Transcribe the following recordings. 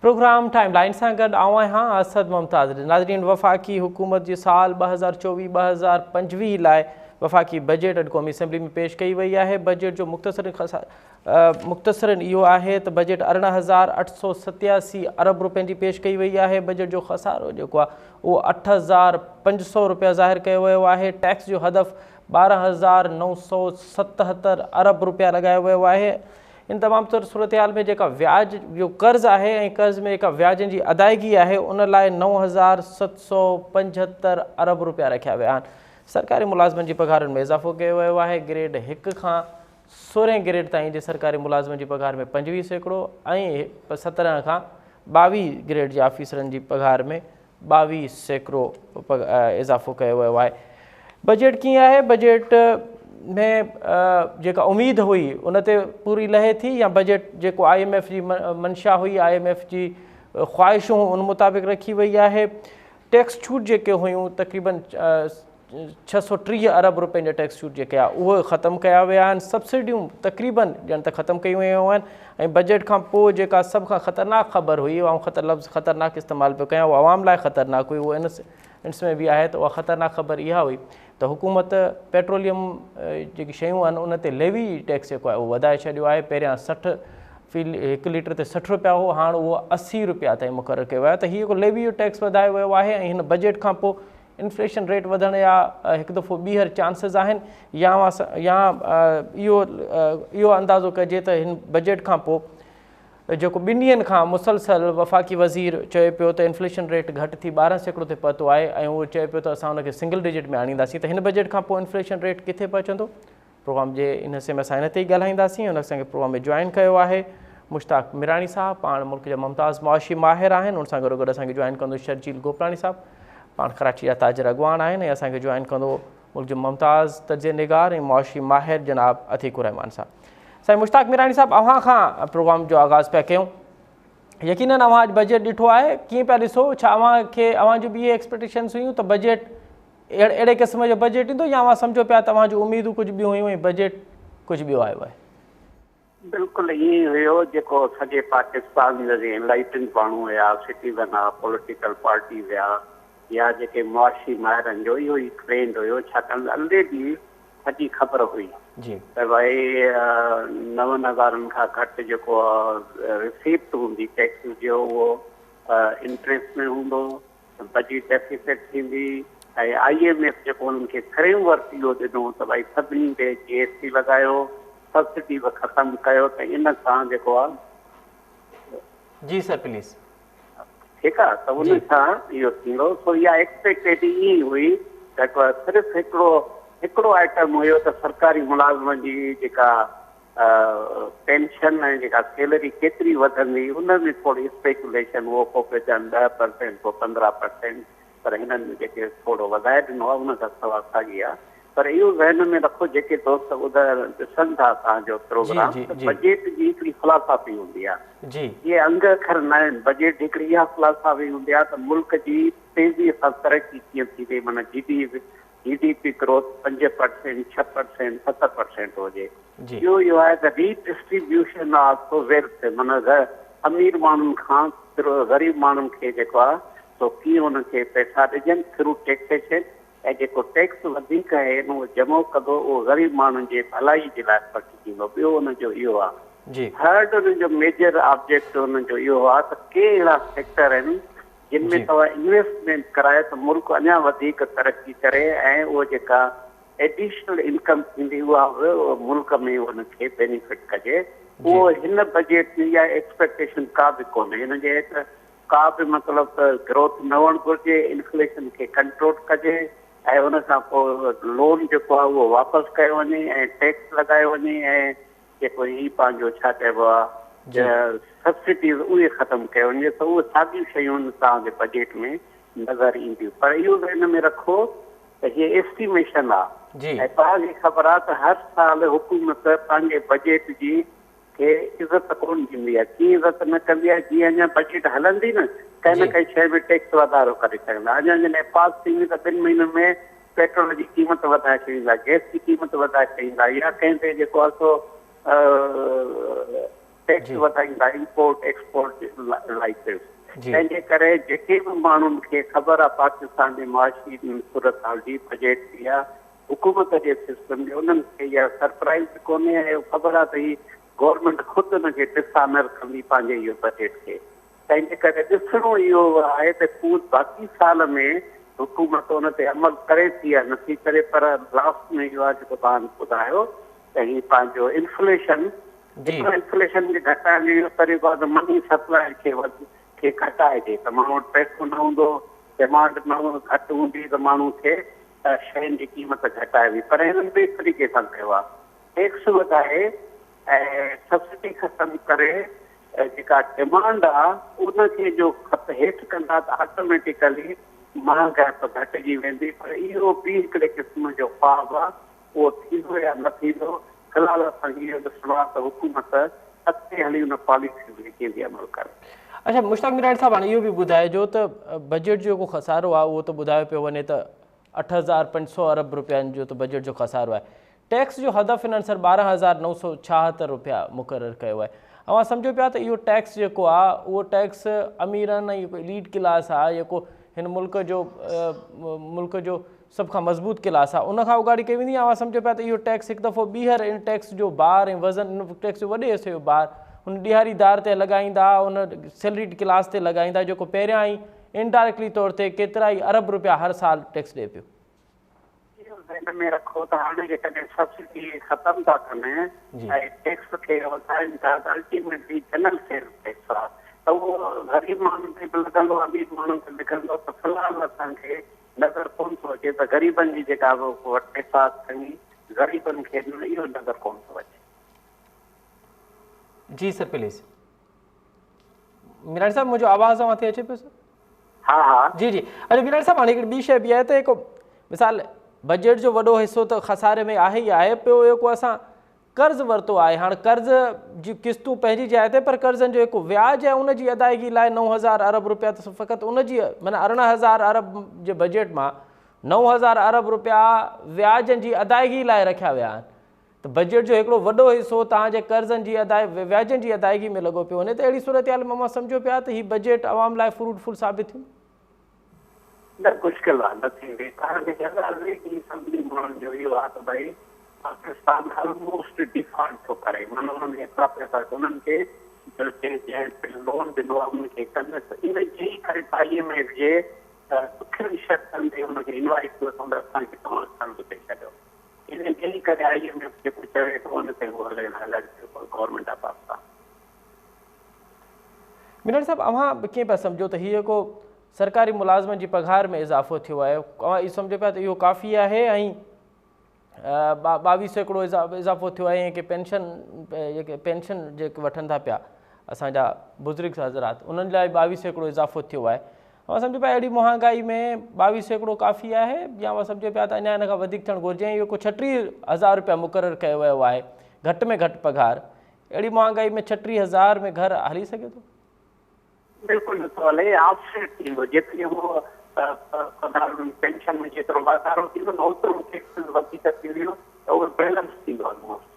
Programme timeline से गड हाँ असद मुमताज़। नाज़रीन, वफ़ाक़ी हुकूमत जी साल 2024-2025 लाइ वफ़ाक़ी बजट अॼु क़ौमी असम्बली में पेश कई वई है। बजट जो मुख़्तसरन इहो आहे त बजट 18,887 अरब रुपयनि जी पेश कई वई है। बजट जो ख़सारो जेको आहे उहो 8,500 रुपया ज़ाहिर कयो वियो आहे। टैक्स जो हदफ़ 12,977 अरब रुपया लगायो वियो आहे। इन तमाम तर सूरत हाल में जेका व्याज जो कर्ज़ है ऐं कर्ज़ में जेका व्याजनि जी अदायगी है उन लाइ 9,775 अरब रुपया रखिया विया आहिनि। सरकारी मुलाज़िमनि जी पघारुनि में इज़ाफ़ो कयो वियो आहे। ग्रेड 1 खां 16 ग्रेड ताईं जे सरकारी मुलाज़िमनि जी पघार में 25% ऐं 17 खां 22 ग्रेड जे ऑफिसरनि जी पघार में 22% इज़ाफ़ो कयो वियो आहे। बजट कीअं आहे? बजट में जेका उम्मीद हुई उन ते पूरी लहे थी या बजट जेको IMF जी मंशा हुई, IMF जी ख्वाहिशूं उन मुताबिक़ रखी वई आहे। टैक्स छूट जेके हुयूं तक़रीबन 630 अरब रुपयनि जा टैक्स छूट जेके आहे उहे ख़तमु कया विया आहिनि। सब्सिडियूं तक़रीबन ॼण त ख़तमु कयूं वियूं आहिनि ऐं बजट खां पोइ जेका सभ खां ख़तरनाक ख़बर हुई, ऐं लफ़्ज़ ख़तरनाक इस्तेमालु पियो कयां, उहा आवाम लाइ ख़तरनाक हुई, उहा इनमें बि आहे त उहा ख़तरनाक ख़बर इहा हुई त हुकूमत पेट्रोलियम जेकी शयूं आहिनि उन ते लेवी टैक्स जेको आहे उहो वधाए छॾियो आहे। पहिरियां 1 लीटर ते 60 रुपया हो, हाणे उहो 80 रुपया ताईं मुक़ररु कयो आहे। त हीअ हिकु लेवी जो टैक्स वधायो वियो आहे ऐं हिन बजट खां पोइ इन्फ्लेशन रेट वधण जा हिकु दफ़ो ॿीहर चांसिस आहिनि या इहो अंदाज़ो कजे त हिन बजट खां पोइ जेको 2 ॾींहंनि खां मुसलसल वफ़ाक़ी वज़ीर चए पियो त इन्फ्लेशन रेट घटि थी 12% ते पहुतो आहे ऐं उहो चए पियो त असां हुनखे सिंगल डिजिट में आणींदासीं। त हिन बजट खां पोइ इन्फ्लेशन रेट किथे पहुचंदो? प्रोग्राम जे इन हिसे में असां हिन ते ई ॻाल्हाईंदासीं। हुन असांखे प्रोग्राम में जॉइन कयो आहे मुश्ताक मिरानी साहब, पाण मुल्क जा मुमताज़ मुआशी माहिर आहिनि। उन सां गॾोगॾु असांखे जॉइन कंदो शर्जील गोपलाणी साहब, पाण कराची जा ताजिर अॻवान आहिनि। ऐं असांखे जॉइन कंदो मुल्क जो मुमताज़ तर्जे निगार ऐं मुआशी माहिर जनाब अतीक़ुर रहमान साहब। साईं मुश्ताक मिरानी साहब, अव्हां खां प्रोग्राम जो आगाज़ पिया कयूं। यकीनन अव्हां अॼु बजट ॾिठो आहे, कीअं पिया ॾिसो? छा अव्हां जूं बि इहे एक्सपेक्टेशन्स हुयूं त बजट अहिड़े क़िस्म जो बजट ईंदो या अव्हां सम्झो पिया तव्हां जूं उमेदूं कुझु ॿियूं हुयूं ऐं बजट कुझु ॿियो आयो आहे? बिल्कुलु ईअं हुयो जेको सॼे पाकिस्तान जा एनलाइटेंड माण्हू हुया, सिटीज़न हुआ, पॉलिटिकल पार्टी हुया या जेके मुआशी माहिरनि जो इहो ई ट्रेंड हुयो। छाकाणि ऑलरेडी सॼी ख़बर हुई त भई 9,000 खां घटि जेको रिसीप्ट हूंदी टैक्स जो उहो इंट्रस्ट में हूंदो, बजट डेफिसिट थींदी ऐं IMF जेको उन्हनि खे फ्रेमवर्क इहो ॾिनो त भई सभिनी ते GST लॻायो, सब्सिडी बि ख़तमु कयो, त इन सां जेको आहे जी सर प्लीज़ ठीकु आहे त उन सां इहो थींदो। सो इहा एक्सपेक्टेड ईअं हुई त सिर्फ़ु हिकिड़ो आइटम हुयो त सरकारी मुलाज़िमनि जी जेका पेंशन ऐं जेका सैलरी केतिरी वधंदी उन में थोरी स्पेकुलेशन उहो को पियो चवनि 10% को 15%, पर हिननि जेके थोरो वधाए ॾिनो आहे उन खां सवाइ साॻी आहे। पर इहो ज़हन में रखो जेके दोस्त ॿुधाए ॾिसनि था तव्हांजो प्रोग्राम, बजट जी हिकिड़ी फ़िलासफ़ी हूंदी आहे, इहे अंग अखर न आहिनि। बजट हिकिड़ी इहा फ़िलासफ़ी हूंदी आहे त मुल्क जी तेज़ीअ सां तरक़ी कीअं थींदी, माना GDP ग्रोथ 5%, 6%, 7% हुजे। इहो आहे त रीडिस्ट्रीब्यूशन ऑफ वेल्थ, माना अमीर माण्हुनि खां ग़रीब माण्हुनि खे जेको आहे सो कीअं उनखे पैसा ॾिजनि थ्रू टैक्सेशन, ऐं जेको टैक्स वधीक आहे उहो जमो कंदो उहो ग़रीब माण्हुनि जे भलाई जे लाइ ख़र्च थींदो। ॿियो हुनजो इहो आहे। थर्ड हुनजो मेजर ऑब्जेक्ट हुनजो इहो आहे त के अहिड़ा सेक्टर आहिनि जिन में तव्हां इन्वेस्टमेंट कराए त मुल्क अञा वधीक तरक़ी करे ऐं उहो जेका एडिशनल इनकम थींदी उहा मुल्क में हुनखे बेनिफिट कजे। उहो हिन बजट जी इहा एक्सपेक्टेशन का बि कोन्हे। हिनजे हेठि का बि मतिलबु त ग्रोथ न हुअणु घुरिजे, इन्फ्लेशन खे कंट्रोल कजे ऐं उन खां पोइ लोन जेको आहे उहो वापसि कयो वञे ऐं टैक्स लॻायो वञे ऐं जेको ही पंहिंजो छा चइबो आहे सब्सिडीज़ उहे ख़तमु कयो वञे। त उहे साॻियूं शयूं तव्हांजे बजट में नज़र ईंदियूं। पर इहो हिन में रखो त हीअ एस्टिमेशन आहे ऐं तव्हांखे ख़बर आहे त हर साल हुकूमत पंहिंजे बजट जी खे इज़त कोन ॾींदी आहे। कीअं इज़त न कंदी आहे? जीअं अञा बजट हलंदी न कंहिं न कंहिं शइ में टैक्स वाधारो करे सघंदा। अञा जॾहिं पास थींदी त 2 महीननि में पेट्रोल जी क़ीमत वधाए छॾींदा, गैस जी क़ीमत वधाए छॾींदा, या कंहिं ते जेको आहे सो टैक्स वधाईंदा इंपोर्ट एक्सपोर्ट लाइसेंस। तंहिंजे करे जेके बि माण्हुनि खे ख़बर आहे पाकिस्तान जे मुआशी सूरत हाल जी बजट जी आहे हुकूमत जे सिस्टम जो, उन्हनि खे इहा सरप्राइज़ कोन्हे ऐं ख़बर आहे त ही गवर्नमेंट ख़ुदि हुनखे ॾिसा न रखंदी पंहिंजे इहो बजट खे। तंहिंजे करे ॾिसणो इहो आहे त बाक़ी साल में हुकूमत हुन ते अमल करे थी या नथी करे, पर लास्ट में इहो आहे जेको तव्हां ॿुधायो त ही पंहिंजो इन्फ्लेशन खे घटाइण जो इहो तरीक़ो आहे त मनी सप्लाई खे घटाइजे, त माण्हू वटि पैसो न हूंदो, डिमांड न घटि हूंदी त माण्हू खे शयुनि जी क़ीमत घटाइबी। पर हिननि ॿिए तरीक़े सां कयो आहे, टैक्स वधाए ऐं सब्सिडी ख़तमु करे जेका डिमांड आहे उनखे जो हेठि कंदा त ऑटोमेटिकली महांगाई त घटिजी वेंदी। पर इहो बि हिकिड़े क़िस्म जो ख्वाबु आहे, उहो थींदो या न थींदो फ़िलहाल असांखे इहो ॾिसणो आहे त हुकूमत अॻिते हली हुन पॉलिसी खे कीअं अमल करे। अच्छा मुश्ताक मीराणी साहब, हाणे इहो बि ॿुधाइजो त बजट जो जेको खसारो आहे उहो त ॿुधायो पियो वञे त 8,500 अरब रुपयनि जो त बजट जो खसारो आहे। टैक्स जो हदफ़ हिननि सर 12,976 रुपया मुक़ररु कयो आहे। अवां सम्झो पिया त इहो टैक्स जेको आहे उहो टैक्स अमीरनि ऐं एलीट क्लास आहे जेको हिन मुल्क जो सभ खां मज़बूत क्लास आहे उनखां उगाड़ी कई वेंदी। अवां सम्झो पिया त इहो टैक्स हिकु दफ़ो ॿीहर इन टैक्स जो बार ऐं वज़न इन टैक्स जो वॾे हिसे जो बार हुन ॾियारीदार ते लॻाईंदा, उन सैलरीड क्लास ते लॻाईंदा जेको पहिरियां ई इनडायरेक्टली तौर ते केतिरा ई अरब रुपया हर साल टैक्स ॾिए पियो। हिन में रखो त हाणे जेकॾहिं सब्सिडी ख़तमु था कनि ऐं टैक्स खे वधाइनि था त अल्टीमेटली जनरल सेल्स टैक्स आहे त उहो ग़रीब माण्हुनि ते बि लॻंदो, अमीर माण्हुनि ते लॻंदो। त फ़िलहाल असांखे नज़र कोन थो अचे त ग़रीबनि जी जेका वटि पैसा अथनि ग़रीबनि खे इहो नज़र कोन थो अचे। जी सर प्लीज़। मीराणी साहब मुंहिंजो आवाज़ अवां ते अचे पियो सर? हा हा जी जी। अच्छा मीराणी साहब, हाणे हिकिड़ी ॿी शइ बि आहे त हिकु मिसाल बजट जो वॾो हिसो त खसारे में आहे ई आहे पियो, जेको असां कर्ज़ु वरितो आहे। हाणे कर्ज़ जी क़िस्तूं पंहिंजी जाइ ते, पर कर्ज़नि जो जेको व्याज आहे उनजी अदायगी लाइ 9,000 अरब रुपया त फ़क़ति उनजी माना 18,000 अरब जे बजट मां 9,000 अरब रुपया व्याजनि जी अदायगी लाइ रखिया विया आहिनि। त बजट जो हिकिड़ो वॾो हिसो तव्हांजे कर्ज़नि जी व्याजनि जी अदायगी में लॻो पियो वञे, त अहिड़ी सूरत हाल में मां सम्झो पिया त हीउ बजट अवाम लाइ फ्रूटफुल साबित थींदो। न मुश्किल आहे, न थींदी। तव्हांखे सभिनी माण्हुनि जो इहो आहे त भई पाकिस्तान ऑलमोस्ट डिफॉल्ट थो करे, माना उन्हनि खे एतिरा पैसा उन्हनि खे लोन ॾिनो आहे उनखे कनि, इन जे करे IMF जे ॾुखियनि शर्तनि ते हुनखे इनवाइट कयो त असांखे तव्हां कर्ज़ु ॾेई छॾियो। इन जे करे IMF जेको चवे थो उन ते उहो गवर्नमेंट ऑफ पाकिस्तान। मीराणी साहब, अवां कीअं पिया सम्झो त हीअ जेको सरकारी मुलाज़िमनि जी पघार में इज़ाफ़ो थियो आहे, अवां इहो सम्झो पिया त इहो काफ़ी आहे ऐं 2200 इज़ाफ़ो थियो आहे, ऐं के पेंशन जेके वठनि था पिया असांजा बुज़ुर्ग हज़रात उन्हनि लाइ 2200 इज़ाफ़ो थियो आहे। अवां सम्झो पिया अहिड़ी महांगाई में 2200 काफ़ी आहे या अवां सम्झो पिया त अञा हिन खां वधीक थियणु घुरिजे। इहो को 36,000 रुपया मुक़ररु कयो वियो आहे, घटि में घटि पघार। अहिड़ी महांगाई में 36,000 में घर हली सघे थो? बिल्कुलु नथो हले। ऑफसेट थींदो, जेतिरी उहो पेंशन में जेतिरो वाधारो थींदो न ओतिरो टैक्स वधीक थींदो त उहो बैलेंस थींदो ऑलमोस्ट।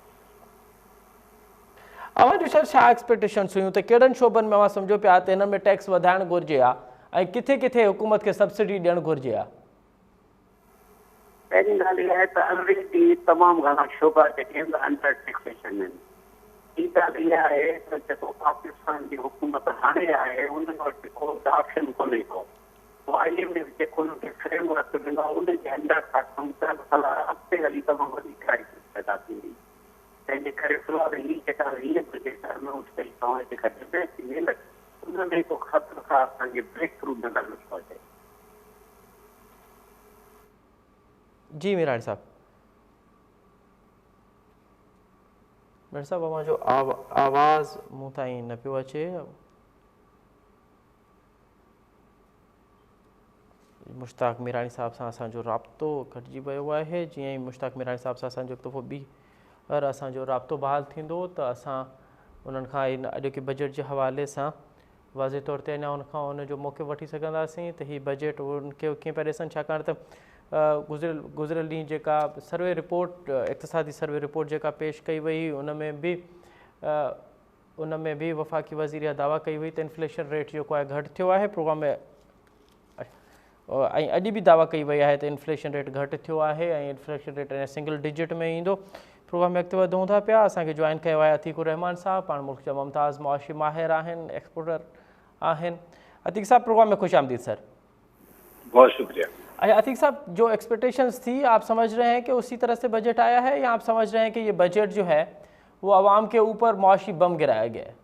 अवां जो सर छा एक्सपेक्टेशन्स हुयूं त कहिड़नि शोबनि में अवां सम्झो पिया त हिन में टैक्स वधाइणु घुरिजे आहे ऐं किथे किथे हुकूमत खे सब्सिडी ॾियणु घुरिजे आहे? पहिरीं ॻाल्हि इहा आहे त ऑलरेडी तमामु घणा शोबा जेके आहिनि अंडर टैक्सेशन आहिनि। ॿी ॻाल्हि इहा आहे त जेको पाकिस्तान जी हुकूमत हाणे आहे उन वटि को ऑप्शन कोन्हे को। IMF जेको हुनखे फ्रेमवर्क ॾिनो आहे उनजे अंडर सां कमु करणु अॻिते हली तमामु वॾी क्राइसिस पैदा थींदी। तंहिंजे करे फ़िलहाल हीअ जेका अनाउंस कई तव्हां जेका डिबेट थी वेंदी उन में को ख़तरो खां असांखे ब्रेक थ्रू नज़र नथो अचे। जी मीराणी साहब। मीराणी साहब, अवां जो आवाज़ मूं ताईं न पियो अचे। मुश्ताक मीराणी साहब सां असांजो राब्तो घटिजी वियो आहे। जीअं ई मुश्ताक मीराणी साहब सां असांजो हिकु दफ़ो ॿीहर असांजो राब्तो बहाल थींदो त असां उन्हनि खां इन अॼोके बजट जे हवाले सां वाज़े तौर ते अञा उनखां उनजो मौक़ो वठी सघंदासीं त हीउ बजट उनखे कीअं पिया ॾिसनि, छाकाणि त गुज़िरियल ॾींहुं जेका सर्वे रिपोर्ट इक़्तिसादी सर्वे रिपोर्ट जेका पेश कई वई उन में बि उन में भी वफ़ाक़ी वज़ीर दावा कई हुई त इन्फ्लेशन रेट जेको आहे घटि थियो आहे। प्रोग्राम में अॼु बि दावा कई वई आहे त इन्फ्लेशन रेट घटि थियो आहे ऐं इन्फ्लेशन रेट सिंगल डिजिट में ईंदो। प्रोग्राम में अॻिते वधूं था पिया। असांखे जॉइन कयो आहे अतीकुर रहमान साहब, पाण मुल्क जा मुमताज़ मुआशी माहिर आहिनि, एक्सपोर्टर आहिनि। अतीक साहब, प्रोग्राम में खुश आमदीद सर। बहुत शुक्रिया। अच्छा अतीक साहब, जो एक्सपेक्टेशंस थी, आप समझ रहे हैं कि उसी तरह से बजट आया है या आप समझ रहे हैं कि ये बजट जो है वो आवाम के ऊपर मुआशी बम गिराया गया है?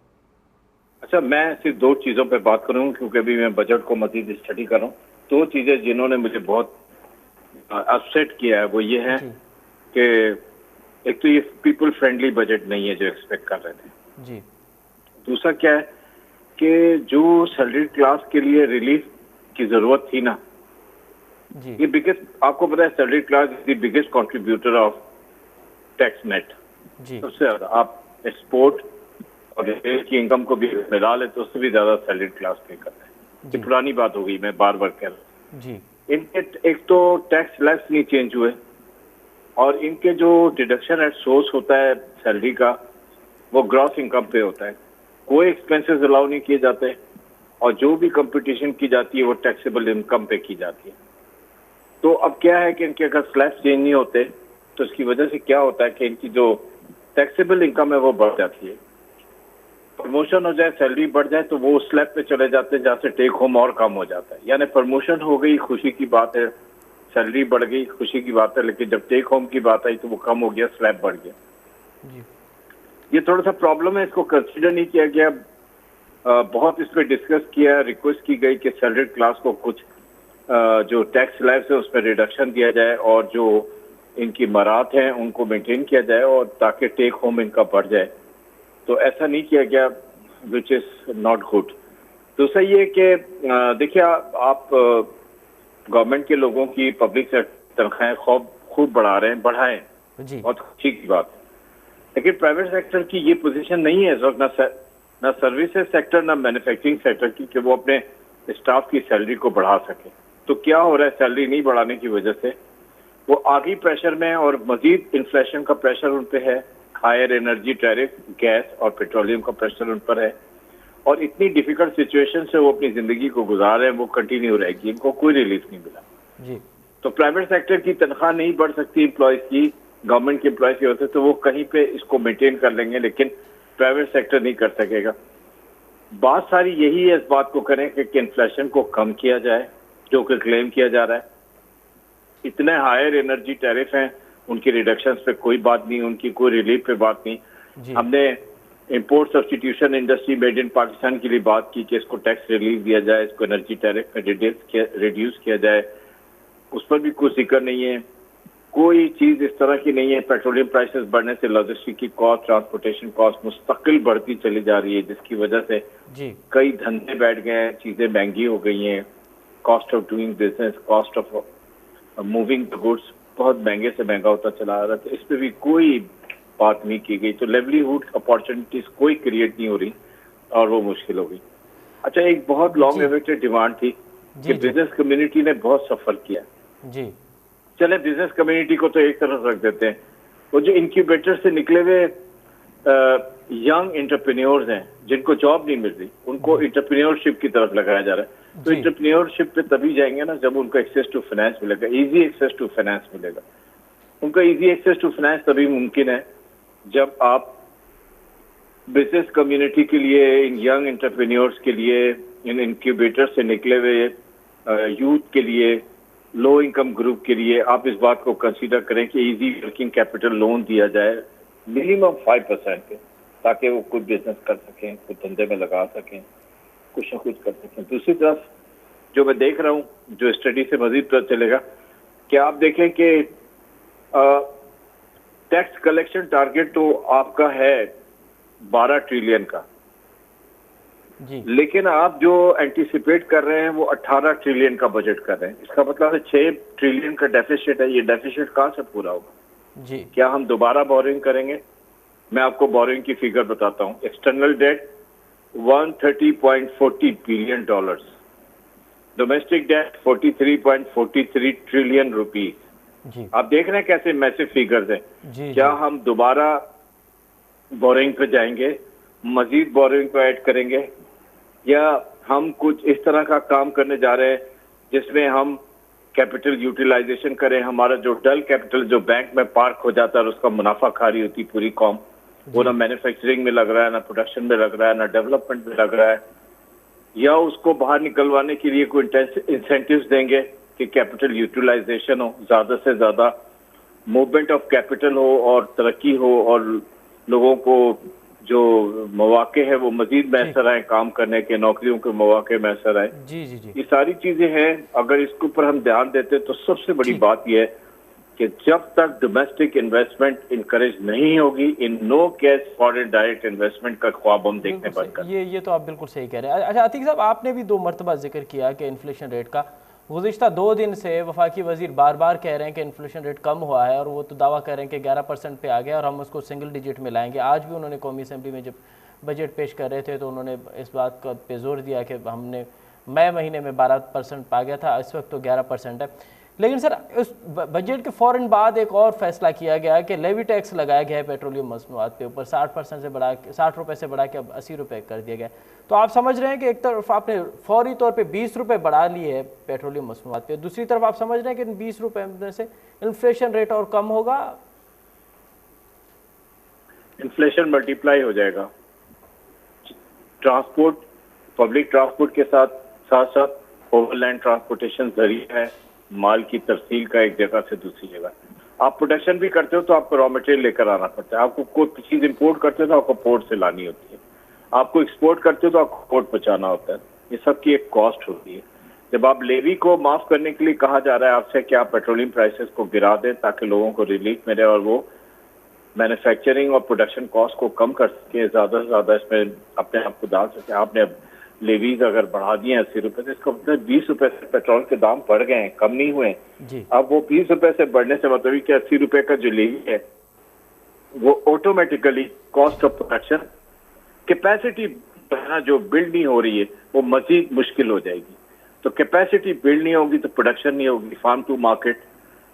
अच्छा, मैं सिर्फ दो चीज़ों पे बात करूँ क्योंकि अभी मैं बजट को मजीद स्टडी कर रहा हूँ। दो चीज़ें जिन्होंने मुझे बहुत अपसेट किया है वो ये है कि एक तो ये पीपल फ्रेंडली बजट नहीं है जो एक्सपेक्ट कर रहे थे जी। दूसरा क्या है कि जो सैलरी क्लास के लिए रिलीफ की जरूरत थी ना जी। ये बिगेस्ट, आपको पता है salary class is the biggest contributor of tax net जी। सबसे ज्यादा। आप एक्सपोर्ट और रिटेल की इनकम को भी मिला ले तो उससे भी ज्यादा सैलरी क्लास पे करते हैं। ये पुरानी बात हो गई, मैं बार बार कह रहा हूँ जी। इनके एक तो टैक्स स्लैब्स नहीं चेंज हुए और इनके जो डिडक्शन एट सोर्स होता है सैलरी का वो ग्रॉस इनकम पे होता है। कोई एक्सपेंसेस अलाउ नहीं किए जाते और जो भी कंपटीशन की जाती है वो टैक्सेबल इनकम पे की जाती है। तो अब क्या है कि इनके अगर स्लैब्स चेंज नहीं होते तो इसकी वजह से क्या होता है कि इनकी जो टैक्सेबल इनकम है वो बढ़ जाती है। प्रमोशन हो जाए, सैलरी बढ़ जाए तो वो स्लैब पे चले जाते हैं जहाँ से टेक होम और कम हो जाता है। यानी प्रमोशन हो गई, खुशी की बात है, सैलरी बढ़ गई, खुशी की बात है, लेकिन जब टेक होम की बात आई तो वो कम हो गया, स्लैब बढ़ गया जी। ये थोड़ा सा प्रॉब्लम है, इसको कंसीडर नहीं किया गया। बहुत इस पर डिस्कस किया, रिक्वेस्ट की गई कि सैलरी क्लास को कुछ जो टैक्स स्लैब्स है उस पर रिडक्शन दिया जाए और जो इनकी मरात हैं उनको मेंटेन किया जाए और ताकि टेक होम इनका बढ़ जाए। तो ऐसा नहीं किया गया, विच इज नॉट गुड। दूसरा ये कि देखिए आप गवर्नमेंट के लोगों की पब्लिक से तनख्वाहें खूब बढ़ा रहे हैं, बढ़ाएं जी। बहुत खुशी की बात है, लेकिन प्राइवेट सेक्टर की ये पोजीशन नहीं है इस वक्त, ना सर्विसेज सेक्टर ना मैन्युफैक्चरिंग सेक्टर की, कि वो अपने स्टाफ की सैलरी को बढ़ा सके। तो क्या हो रहा है, सैलरी नहीं बढ़ाने की वजह से वो आगे प्रेशर में और मजीद इन्फ्लेशन का प्रेशर उन पे है, हायर एनर्जी टैरिफ, गैस और पेट्रोलियम का प्रेशर उन पर है और इतनी डिफिकल्ट सिचुएशन से वो अपनी जिंदगी को गुजार रहे हैं, वो कंटिन्यू रहेगी, इनको कोई रिलीफ नहीं मिला जी। तो प्राइवेट सेक्टर की तनख्वाह नहीं बढ़ सकती एम्प्लॉयज की, गवर्नमेंट के एम्प्लॉयज की होते तो वो कहीं पे इसको मेंटेन कर लेंगे, लेकिन प्राइवेट सेक्टर नहीं कर सकेगा। बात सारी यही है, इस बात को करें कि इन्फ्लेशन को कम किया जाए जो कि क्लेम किया जा रहा है। इतने हायर एनर्जी टैरिफ हैं, उनकी रिडक्शंस पे कोई बात नहीं, उनकी कोई रिलीफ पे बात नहीं। हमने import substitution industry made in Pakistan के लिए बात की कि इसको टैक्स रिलीफ दिया जाए, इसको एनर्जी टैरिफ में रिड्यूस किया जाए, उस पर भी कुछ जिक्र नहीं है। कोई चीज इस तरह की नहीं है। पेट्रोलियम प्राइसेस बढ़ने से लॉजिस्टिक की कॉस्ट, ट्रांसपोर्टेशन कॉस्ट मुस्तकिल बढ़ती चली जा रही है, जिसकी वजह से कई धंधे बैठ गए हैं, चीजें महंगी हो गई हैं। Cost of doing business, cost of moving the goods बहुत महंगे से महंगा होता चला आ रहा था, इस पर भी कोई बात नहीं की गई। तो लेवलीहुड अपॉर्चुनिटीज कोई क्रिएट नहीं हो रही और वो मुश्किल हो गई। अच्छा, एक बहुत लॉन्ग एवेटेड डिमांड थी कि बिजनेस कम्युनिटी ने बहुत सफर किया जी। चले बिजनेस कम्युनिटी को तो एक तरफ रख देते हैं, वो जो इंक्यूबेटर से निकले हुए यंग एंटरप्रेन्योर्स हैं जिनको जॉब नहीं मिल रही, उनको एंटरप्रेन्योरशिप की तरफ लगाया जा रहा है। तो एंटरप्रेन्योरशिप पे तभी जाएंगे ना जब उनको एक्सेस टू फाइनेंस मिलेगा, इजी एक्सेस टू फाइनेंस मिलेगा। उनका इजी एक्सेस टू फाइनेंस तभी मुमकिन है जब आप बिजनेस कम्युनिटी के लिए, इन यंग एंटरप्रेन्योर्स के लिए, इन इंक्यूबेटर से निकले हुए यूथ के लिए, लो इनकम ग्रुप के लिए आप इस बात को कंसीडर करें कि इजी वर्किंग कैपिटल लोन दिया जाए मिनिमम 5% पे, ताकि वो कुछ बिजनेस कर सकें, कुछ धंधे में लगा सकें, कुछ ना कुछ कर सकें। दूसरी तरफ जो मैं देख रहा हूँ, जो स्टडी से मजीद पता चलेगा कि आप देखें कि टैक्स कलेक्शन टारगेट तो आपका है 12 ट्रिलियन का जी, लेकिन आप जो एंटीसिपेट कर रहे हैं वो 18 ट्रिलियन का बजट कर रहे हैं। इसका मतलब है 6 ट्रिलियन का डेफिसिट है। ये डेफिसिट कहाँ से पूरा होगा जी? क्या हम दोबारा बोरिंग करेंगे? मैं आपको बोरिंग की फिगर बताता हूँ। External debt 130.40 billion dollars, domestic debt 43.43 trillion rupees. जी आप देख रहे हैं कैसे मैसिव फिगर्स हैं। जी क्या हम दोबारा बोरिंग पे जाएंगे मजीद बोरिंग को ऐड करेंगे, या हम कुछ इस तरह का काम करने जा रहे हैं जिसमें हम कैपिटल यूटिलाइजेशन करें, हमारा जो डल कैपिटल जो बैंक में पार्क हो जाता है और उसका मुनाफा खा रही होती पूरी कौम, वो ना मैन्युफैक्चरिंग में लग रहा है, ना प्रोडक्शन में लग रहा है, ना डेवलपमेंट में लग रहा है, या उसको बाहर निकलवाने के लिए कोई इंसेंटिव्स देंगे कि कैपिटल यूटिलाइजेशन हो, ज्यादा से ज्यादा मूवमेंट ऑफ कैपिटल हो और तरक्की हो और लोगों को जो मौके है वो मजीद मैसर आए, काम करने के, नौकरियों के मौके मैसर आए। जी जी जी, ये सारी चीजें हैं। अगर इसके ऊपर हम ध्यान देते तो सबसे बड़ी बात यह है कि जब तक डोमेस्टिक इन्वेस्टमेंट इनकरेज नहीं होगी, in no case foreign direct investment का ख्वाब हम देखने बंद कर। ये तो आप बिल्कुल सही कह रहे हैं। अच्छा अतीक साहब, आपने भी 2 मरतबा जिक्र किया कि इन्फ्लेशन रेट का, गुज़िश्ता 2 दिन से वफाकी वजीर बार बार कह रहे हैं कि इन्फ्लेशन रेट कम हुआ है और वो तो दावा कर रहे हैं कि 11% पे आ गया और हम उसको सिंगल डिजिट में लाएंगे। आज भी उन्होंने कौमी असम्बली में जब बजट पेश कर रहे थे तो उन्होंने इस बात का पे जोर दिया कि हमने मई महीने में 12% पा गया था, इस वक्त तो 11% है। लेकिन सर उस बजट के फ़ौरन बाद एक और फैसला किया गया कि लेवी टैक्स लगाया गया है पेट्रोलियम मसनूआत के ऊपर, 60% से बढ़ा के 60 रुपये से बढ़ा के अब 80 रुपये कर दिया गया। तो आप समझ रहे हैं कि एक तरफ आपने फौरी तौर पे 20 रुपये बढ़ा लिए है पेट्रोलियम मसनूआत पे, दूसरी तरफ आप समझ रहे हैं कि इन 20 रुपये में से इन्फ्लेशन रेट और कम होगा, इन्फ्लेशन मल्टीप्लाई हो जाएगा। ट्रांसपोर्ट, पब्लिक ट्रांसपोर्ट के साथ साथ ओवरलैंड ट्रांसपोर्टेशन जरिया है माल की तरसील का एक जगह से दूसरी जगह। आप प्रोडक्शन भी करते हो तो आपको रॉ मटेरियल लेकर आना पड़ता है, आपको कोई चीज इंपोर्ट करते हो तो आपको पोर्ट से लानी होती है, आपको एक्सपोर्ट करते हो तो आपको पोर्ट पहुंचाना होता है। ये सब की एक कॉस्ट होती है। जब आप लेवी को माफ करने के लिए कहा जा रहा है आपसे कि आप पेट्रोलियम प्राइसेस को गिरा दें ताकि लोगों को रिलीफ मिले और वो मैन्युफैक्चरिंग और प्रोडक्शन कॉस्ट को कम कर सके, ज्यादा से ज्यादा इसमें अपने आप को डाल सके, आपने अब लेवीज अगर बढ़ा दिए 80 रुपए तो इसका मतलब 20 रुपए से पेट्रोल के दाम बढ़ गए हैं, कम नहीं हुए जी। अब वो 20 रुपए से बढ़ने से मतलब कि 80 रुपए का जो लेवी है वो automatically cost of production capacity जो बिल्ड नहीं हो रही है वो मजीद मुश्किल हो जाएगी। तो कैपेसिटी बिल्ड नहीं होगी तो प्रोडक्शन नहीं होगी, फार्म टू मार्केट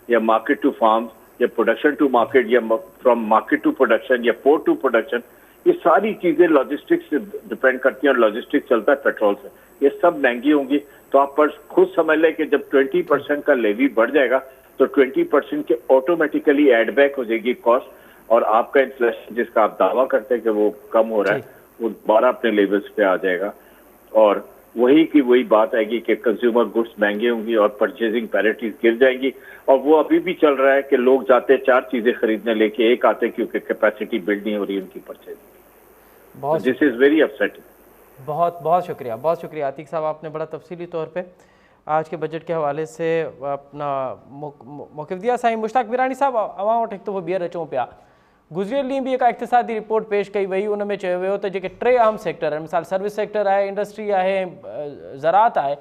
या मार्केट टू फार्म या प्रोडक्शन टू मार्केट या फ्रॉम मार्केट टू प्रोडक्शन या पोर्ट टू प्रोडक्शन, ये सारी चीजें लॉजिस्टिक्स से डिपेंड करती हैं और लॉजिस्टिक्स चलता है पेट्रोल से, ये सब महंगी होंगी। तो आप पर खुद समझ लें कि जब 20% का लेवी बढ़ जाएगा तो 20% के ऑटोमेटिकली एड बैक हो जाएगी कॉस्ट और आपका इन्फ्लेशन जिसका आप दावा करते हैं कि वो कम हो रहा है वो दोबारा अपने लेवल्स पे आ जाएगा और वही की वही बात आएगी कि कंज्यूमर गुड्स महंगे होंगी और परचेजिंग पैरिटीज गिर जाएंगी। और वो अभी भी चल रहा है कि लोग जाते 4 चीजें खरीदने लेके एक आते क्योंकि कैपेसिटी बिल्ड नहीं हो रही उनकी purchasing. This is very upsetting. बहुत बहुत शुक्रिया आतिक साहब, आपने बड़ा तफसीली तौर पे आज के बजट के हवाले से अपना मौक़िफ़ दिया। साईं मुश्ताक मीरानी साहब, अवां वटि हिकु दफ़ो ॿीहर अचूं पिया, गुज़िरियल ॾींहुं बि हिकु इक़्तिसादी रिपोर्ट पेश कई वई, उन में चयो वियो त जेके 3 अहम सेक्टर आहिनि, मिसाल सर्विस सेक्टर आहे, इंडस्ट्री आहे, ज़राअत आहे,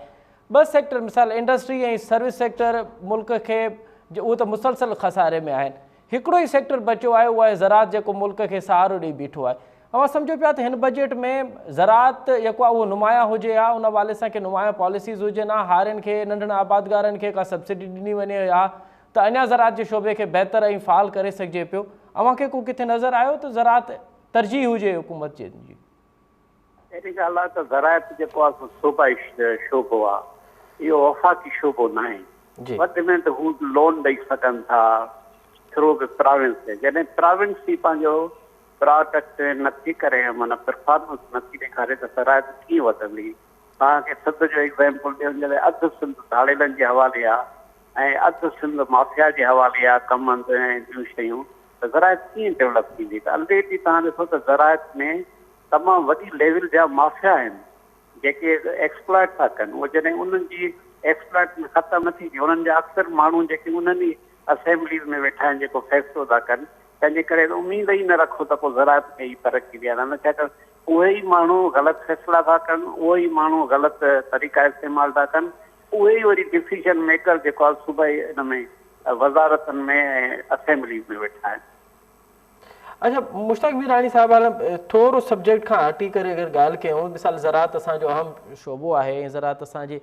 2 सेक्टर मिसाल इंडस्ट्री ऐं सर्विस सेक्टर मुल्क खे उहो त मुसलसल खसारे में आहिनि, हिकिड़ो ई सेक्टर बचियो आहे उहो आहे ज़राअत जेको मुल्क खे सहारो ॾेई बीठो आहे। अवां सम्झो पिया त हिन बजट में ज़राअत जेको आहे उहो नुमाया हुजे हा, उन हवाले सां के नुमाया पॉलिसीज़ हुजनि हा, हारियुनि खे नंढनि आबादगारनि खे का सब्सिडी ॾिनी वञे हा त अञा ज़राअत जे शोबे खे बहितर ऐं फ़ाल करे सघिजे पियो। अवां खे को किथे नज़र आयो त ज़राअत तरजीह हुजे हुकूमत जे? अहिड़ी ॻाल्हि आहे त ज़राअत जेको आहे सूबाई शोबो आहे, इहो वफ़ाक़ी शोबो न आहे। वधि में त हू लोन ॾेई सघनि था थ्रू प्राविंस ते, जॾहिं प्राविंस ही पंहिंजो प्रोडक्ट नथी करे माना परफॉर्मेंस नथी ॾेखारे त ज़राअत कीअं वधंदी। तव्हांखे सिंध जो एग्ज़ाम्पल ॾियणु जॾहिं अधु सिंध धाड़ेलनि जे हवाले आहे ऐं अधु सिंध माफ़िया जे हवाले आहे कमनि ऐं ॿियूं शयूं, त ज़राअत कीअं डेवलप थींदी। त ऑलरेडी तव्हां ॾिसो त ज़राअत में तमामु वॾी लेवल जा माफ़िया आहिनि जेके एक्सप्लॉइट था कनि। उहो जॾहिं उन्हनि जी एक्सप्लॉइट ख़तमु न थींदी, उन्हनि जा अक्सर माण्हू जेके उन्हनि असेंबलीज़ में वेठा आहिनि जेको फ़ैसिलो था कनि, तंहिंजे करे उमेद ई न रखो त पोइ ज़राअत खे ई तरक़ी ॾियणु, छाकाणि उहे ई माण्हू ग़लति फ़ैसिला था कनि, उहे ई माण्हू ग़लति तरीक़ा इस्तेमालु था कनि, उहे ई वरी डिसीजन मेकर जेको आहे सूबाई इन में वज़ारतनि में ऐं असेंबलीज़ में वेठा आहिनि। अच्छा मुश्ताक मीरानी साहब, हाणे थोरो सब्जेक्ट खां हटी करे अगरि ॻाल्हि कयूं, मिसाल ज़राअत असांजो अहम शोबो आहे ऐं ज़राअत असांजी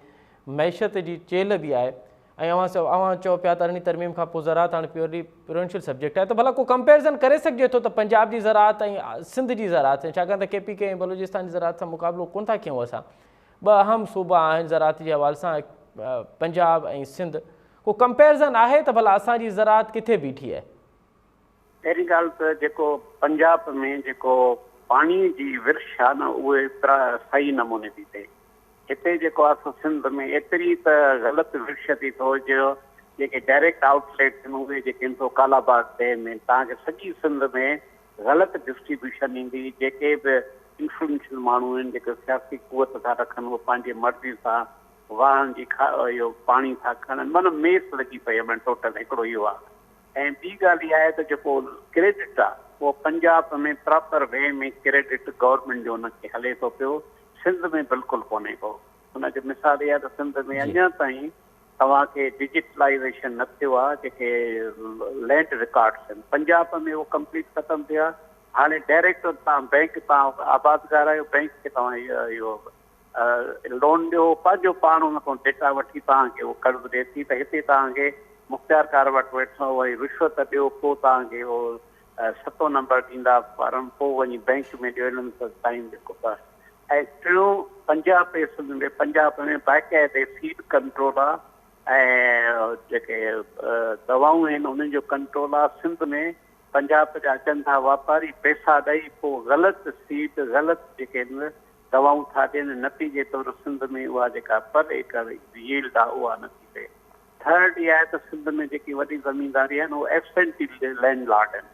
मैशत जी चेल बि आहे। ऐं अवां चओ पिया त अरिड़हीं तरमीम खां पोइ ज़राअत हाणे प्योरली प्रोविंशियल सब्जेक्ट आहे, त भला को कंपेरिज़न करे सघिजे थो त पंजाब जी ज़राअत ऐं सिंध जी ज़राअत, छाकाणि त KPK ऐं बलूचिस्तान जी ज़राअत सां मुक़ाबिलो कोन था कयूं असां। ॿ अहम सूबा आहिनि ज़राअत जे हवाले सां, पंजाब ऐं सिंध। को कंपेरिज़न आहे त भला असांजी ज़राअत किथे बीठी आहे? पहिरीं ॻाल्हि त जेको पंजाब में जेको पाणीअ जी विर्छ आहे न, उहे एतिरा सही नमूने थी थिए। हिते जेको आहे सिंध में एतिरी त ग़लति विर्छ थी थो, जो जेके डायरेक्ट आउटलेट आहिनि उहे जेके आहिनि कालाबाग डैम में तव्हांखे सॼी सिंध में ग़लति डिस्ट्रीब्यूशन ईंदी। जेके बि इंफ्लुएंशियल माण्हू आहिनि, जेके सियासी कुवत था रखनि, उहे पंहिंजे मर्ज़ी सां वाहन जी इहो पाणी था खणनि, माना मेस लॻी पई आहे। टोटल हिकिड़ो इहो आहे। ऐं ॿी ॻाल्हि इहा आहे त जेको क्रेडिट आहे उहो पंजाब में प्रॉपर वे में क्रेडिट गवर्नमेंट जो हुनखे हले थो पियो, सिंध में बिल्कुलु कोन्हे को। हुनजी मिसाल इहा त सिंध में अञा ताईं तव्हांखे डिजिटलाइज़ेशन न थियो आहे। जेके लैंड रिकॉर्ड्स आहिनि पंजाब में उहो कंप्लीट ख़तमु थिया। हाणे डायरेक्ट तव्हां बैंक, तव्हां आबादगार आहियो, बैंक खे तव्हां इहो लोन ॾियो, पंहिंजो पाण हुन खां डेटा वठी तव्हांखे उहो कर्ज़ु ॾिए थी। त हिते तव्हांखे मुख़्तियारकार वटि वेठो वरी रिश्वत ॾियो, पोइ तव्हांखे उहो 7 नंबर ॾींदा फारम, पोइ वञी बैंक में ॾियो। इन्हनि सां टाइम जेको आहे। ऐं टियों पंजाब ऐं सिंध में, पंजाब में बाक़ाइदे सीड कंट्रोल आहे ऐं जेके दवाऊं आहिनि उन्हनि जो कंट्रोल आहे। सिंध में पंजाब जा अचनि था वापारी, पैसा ॾेई पोइ ग़लति सीड, ग़लति जेके आहिनि दवाऊं था ॾियनि। नतीजे तौरु सिंध में उहा जेका पर एकड़ यील्ड आहे उहा नथी थिए। थर्ड इहा आहे त सिंध में जेकी वॾी ज़मीनदारी आहिनि उहे एब्सेंटी लैंडलॉर्ड आहिनि।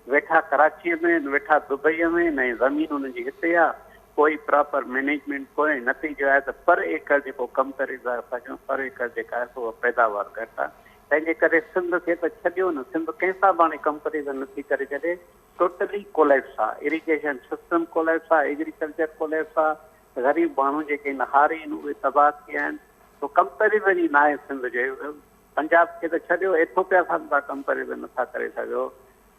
वेठा कराचीअ में आहिनि, वेठा दुबईअ में आहिनि, ऐं ज़मीन हुनजी हिते आहे, कोई प्रॉपर मैनेजमेंट कोन्हे। नतीजो आहे त पर एकड़ जेको कंपेरिज़न कयूं, पर एकड़ जेका आहे उहा पैदावार घटि आहे। तंहिंजे करे सिंध खे त छॾियो न, सिंध कंहिंसां बि हाणे कंपेरिज़न नथी करे छॾे। टोटली कोलैप्स आहे। इरिगेशन सिस्टम कोलैप्स आहे, एग्रीकल्चर कोलैप्स आहे। ग़रीब माण्हू जेके आहिनि हारी आहिनि उहे तबाह थी विया आहिनि। तो कंपेरिज़न ई न आहे सिंध जो। पंजाब खे त छॾियो, एथोपिया सां तव्हां कंपेरिज़न नथा करे सघो,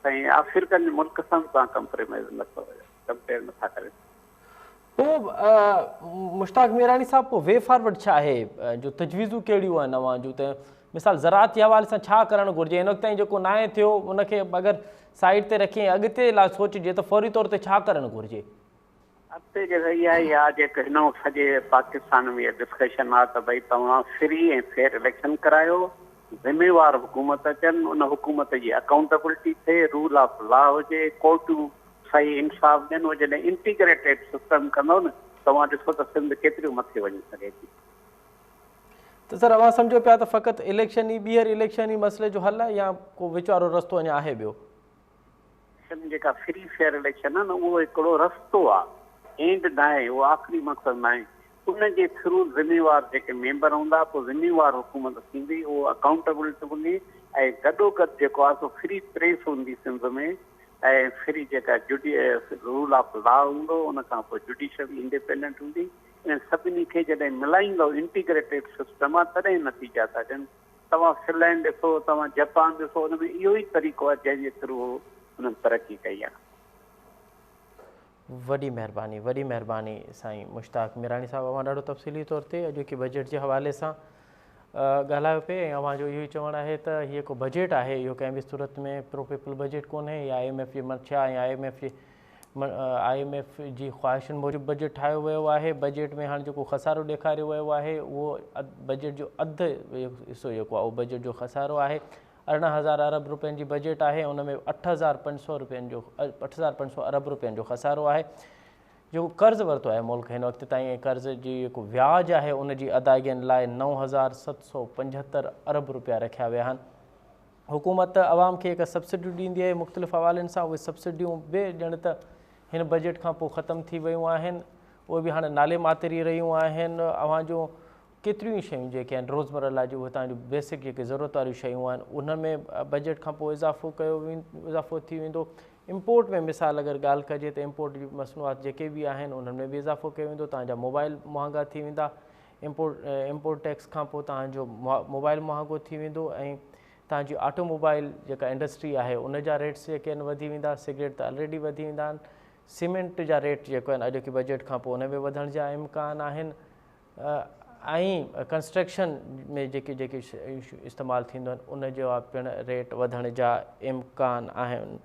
ऐं अफ्रीकन मुल्क सां तव्हां कंपेरिज़न कंपेयर नथा करे सघो। पोइ मुश्ताक मीरानी साहब, पोइ वे फॉरवर्ड छा आहे, जो तजवीज़ूं कहिड़ियूं आहिनि अवां जूं? त मिसाल ज़राअत जे हवाले सां छा करणु घुरिजे? हिन वक़्त ताईं जेको न आहे थियो उनखे अगरि साइड ते रखी अॻिते लाइ सोचिजे त फौरी तौर ते छा करणु घुरिजे? अॻिते जेका इहा आहे जेके हिन सॼे पाकिस्तान में डिस्कशन आहे त भई तव्हां फ्री ऐं फेयर इलेक्शन करायो, ज़िम्मेवार हुकूमत अचनि, उन हुकूमत जी अकाउंटेबिलिटी थिए, रूल ऑफ लॉ हुजे, कोर्टूं सही इंसाफ़ ॾियनि। उहो जॾहिं इंटीग्रेटेड सिस्टम कंदो न, तव्हां ॾिसो त सिंध केतिरियूं मथे वञी सघे थी। त सर अवां सम्झो पिया त फ़क़ति इलेक्शन ई ॿीहर इलेक्शन ई मसइले जो हल आहे, या को विचारो रस्तो अञा आहे ॿियो? जेका फ्री फेयर इलेक्शन आहे न, उहो हिकिड़ो रस्तो आहे, एंड न आहे, उहो आख़िरी मक़सदु न आहे। उनजे थ्रू ज़िम्मेवार जेके मेंबर हूंदा, पोइ ज़िम्मेवार हुकूमत थींदी, उहो अकाउंटेबिलिटी हूंदी। ऐं गॾोगॾु जेको आहे सो फ्री प्रेस हूंदी सिंध में, ऐं फ्री जेका रूल ऑफ लॉ हूंदो, उन खां पोइ जुडिशरी इंडिपेंडेंट हूंदी। इन सभिनी खे जॾहिं मिलाईंदो इंटीग्रेटेड सिस्टम आहे, तॾहिं नतीजा था अचनि। तव्हां फिनलैंड ॾिसो, तव्हां जापान ॾिसो, हुन में इहो ई तरीक़ो आहे जंहिंजे थ्रू उन्हनि तरक़ी कई आहे। वॾी महिरबानी साईं मुश्ताक मीरानी साहब, अवां ॾाढो तफ़सीली तौर ते अॼोके बजट जे हवाले सां ॻाल्हायो पिए। ऐं अवां जो इहो ई चवणु आहे त हीअ को बजट आहे, इहो कंहिं बि सूरत में प्रो पीपल बजट कोन्हे, या IMF जी मंशा ऐं IMF जी ख़्वाहिशुनि मूजिबि बजट ठाहियो वियो आहे। बजट में हाणे जेको खसारो ॾेखारियो वियो आहे उहो बजट जो अधु हिसो जेको आहे उहो बजट जो खसारो आहे। 18,000 अरब रुपयनि जी बजट आहे, उन में 8,500 अरब रुपयनि जो खसारो आहे। जेको कर्ज़ु वरितो आहे मुल्क हिन वक़्त ताईं, ऐं कर्ज़ जी जेको व्याज आहे उनजी अदायगियुनि लाइ 9,775 अरब रुपया रखिया विया आहिनि। हुकूमत आवाम खे हिकु सब्सिडियूं ॾींदी आहे मुख़्तलिफ़ हवालनि सां, उहे सब्सिडियूं बि ॼण त हिन बजट खां पोइ ख़तमु थी वियूं आहिनि। उहे बि हाणे नाले मातरी रहियूं आहिनि। अवां जो केतिरियूं शयूं जेके आहिनि रोज़मर्रा लाइ जो तव्हांजो बेसिक जेके ज़रूरत वारियूं शयूं आहिनि, उन में बजट खां पोइ इज़ाफ़ो थी वेंदो। इम्पोर्ट में मिसाल अगरि ॻाल्हि कजे त इम्पोर्ट जी मसनूआत जेके बि आहिनि उन्हनि में बि इज़ाफ़ो कयो वेंदो। तव्हांजा मोबाइल महांगा थी वेंदा, इम्पोर्ट टैक्स खां पोइ तव्हांजो मोबाइल महांगो थी वेंदो, ऐं तव्हांजी ऑटोमोबाइल जेका इंडस्ट्री आहे उन जा रेट्स जेके आहिनि वधी वेंदा। सिगरेट त ऑलरेडी वधी वेंदा आहिनि। सीमेंट जा रेट जेको आहिनि अॼोके बजट खां पोइ उन में वधण जा इम्कान आहिनि। ऐं कंस्ट्रक्शन में जेके जेके इस्तेमालु थींदो आहिनि उन जो आहे पिणु रेट वधण जा इम्कान आहिनि।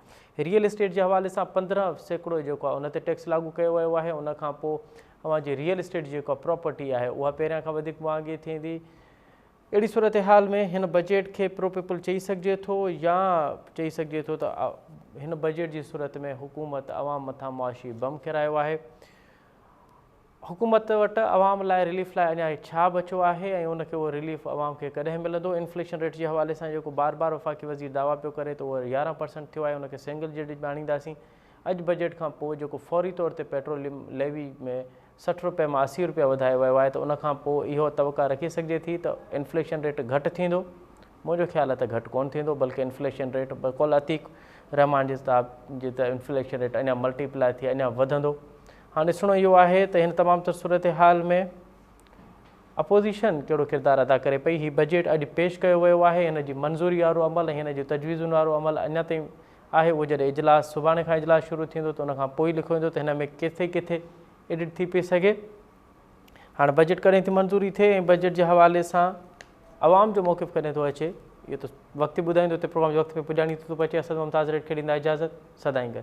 रियल एस्टेट जे हवाले सां 15% जेको आहे उन ते टैक्स लागू कयो वियो आहे। उन खां पोइ अव्हां जी रियल एस्टेट जेको प्रॉपर्टी आहे उहा पहिरियां खां वधीक महांगी थींदी। अहिड़ी सूरत हाल में हिन बजट खे प्रो पीपल चई सघिजे थो या चई सघिजे थो त हिन बजट जी सूरत में हुकूमत अवाम मथां मुआशी बम किरायो आहे। हुकूमत वटि अवाम लाइ रिलीफ लाइ अञा छा बचियो आहे ऐं उनखे उहो रिलीफ अवाम खे कॾहिं मिलंदो। इन्फ्लेशन रेट जे हवाले सां जेको बार बार वफ़ाक़ी वज़ीर दावा पियो करे त उहो 11% थियो आहे, उनखे सिंगल डिजिट में आणींदासीं। अॼु बजट खां पोइ जेको फौरी तौर ते पेट्रोलियम लेवी में 60 रुपए मां 80 रुपया वधायो वियो आहे, त उनखां पोइ इहो तवका रखी सघिजे थी त इन्फ्लेशन रेट घटि थींदो। मुंहिंजो ख़्यालु आहे त घटि कोन थींदो, बल्कि इन्फ्लेशन रेट बक़ौल अतीक रहमान जे किताब जे इन्फ्लेशन रेट अञा मल्टीप्लाई थी अञा वधंदो। हाँ, ॾिसणो इहो आहे त हिन तमामु तर सूरत हाल में अपोज़िशन कहिड़ो किरदारु अदा करे पई। हीउ बजट अॼु पेश कयो वियो आहे, हिन जी मंज़ूरी वारो अमल ऐं हिन जी तजवीज़ुनि वारो अमल अञा ताईं आहे। उहो जॾहिं इजलास सुभाणे खां इजलास शुरू थींदो त उनखां पोइ लिखियो वेंदो त हिन में किथे किथे एडिट थी पई सघे। हाणे बजट कॾहिं थी मंज़ूरी थिए ऐं बजट जे हवाले सां अवाम जो मौक़िफ़ कॾहिं थो अचे, इहो त वक़्तु ॿुधाईंदो। त प्रोग्राम जे वक़्त में पुॼाणी थो पचे। असद मुमताज़ रेट खे ॾींदा इजाज़त, सदाईं गॾु।